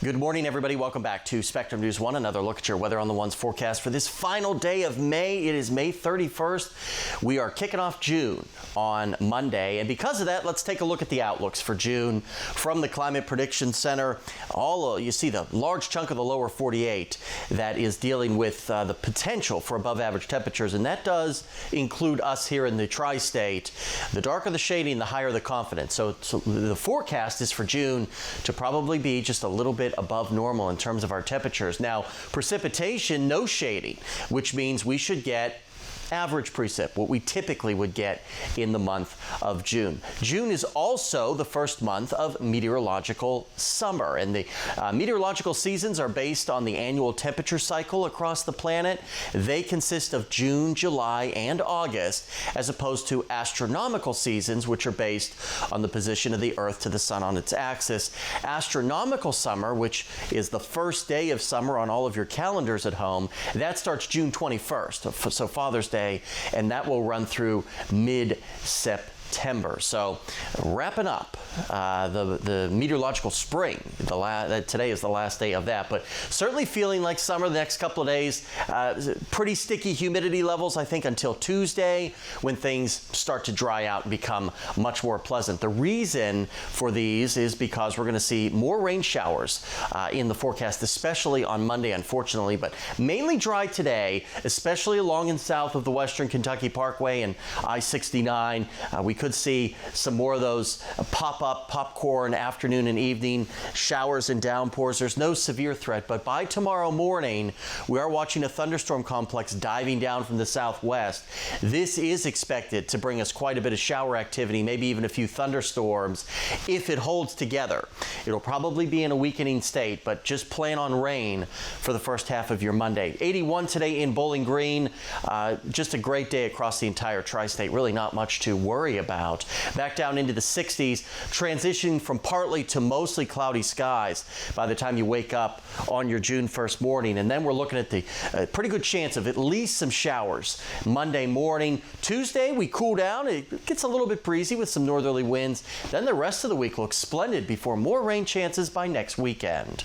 Good morning, everybody. Welcome back to Spectrum News 1. Another look at your Weather on the One's forecast for this final day of May. It is May 31st. We are kicking off June on Monday. And because of that, let's take a look at the outlooks for June from the Climate Prediction Center. You see the large chunk of the lower 48 that is dealing with the potential for above average temperatures. And that does include us here in the tri-state. The darker the shading, the higher the confidence. So the forecast is for June to probably be just a little bit above normal in terms of our temperatures. Now, precipitation, no shading, which means we should get average precip, what we typically would get in the month of June. June is also the first month of meteorological summer, and the meteorological seasons are based on the annual temperature cycle across the planet. They consist of June, July, and August, as opposed to astronomical seasons, which are based on the position of the Earth to the Sun on its axis. Astronomical summer, which is the first day of summer on all of your calendars at home, that starts June 21st, so Father's Day, and that will run through mid-September. So wrapping up the meteorological spring. Today is the last day of that, but certainly feeling like summer the next couple of days. Pretty sticky humidity levels, I think, until Tuesday, when things start to dry out and become much more pleasant. The reason for these is because we're going to see more rain showers in the forecast, especially on Monday, unfortunately, but mainly dry today, especially along and south of the Western Kentucky Parkway and I-69. We could see some more of those pop-up popcorn afternoon and evening showers and downpours. There's no severe threat, but by tomorrow morning, we are watching a thunderstorm complex diving down from the southwest. This is expected to bring us quite a bit of shower activity, maybe even a few thunderstorms, if it holds together. It'll probably be in a weakening state, but just plan on rain for the first half of your Monday. 81 today in Bowling Green. Just a great day across the entire tri-state. Really not much to worry about. Back down into the 60s, transitioning from partly to mostly cloudy skies by the time you wake up on your June 1st morning. And then we're looking at the pretty good chance of at least some showers Monday morning. Tuesday, we cool down. It gets a little bit breezy with some northerly winds. Then the rest of the week looks splendid before more rain chances by next weekend.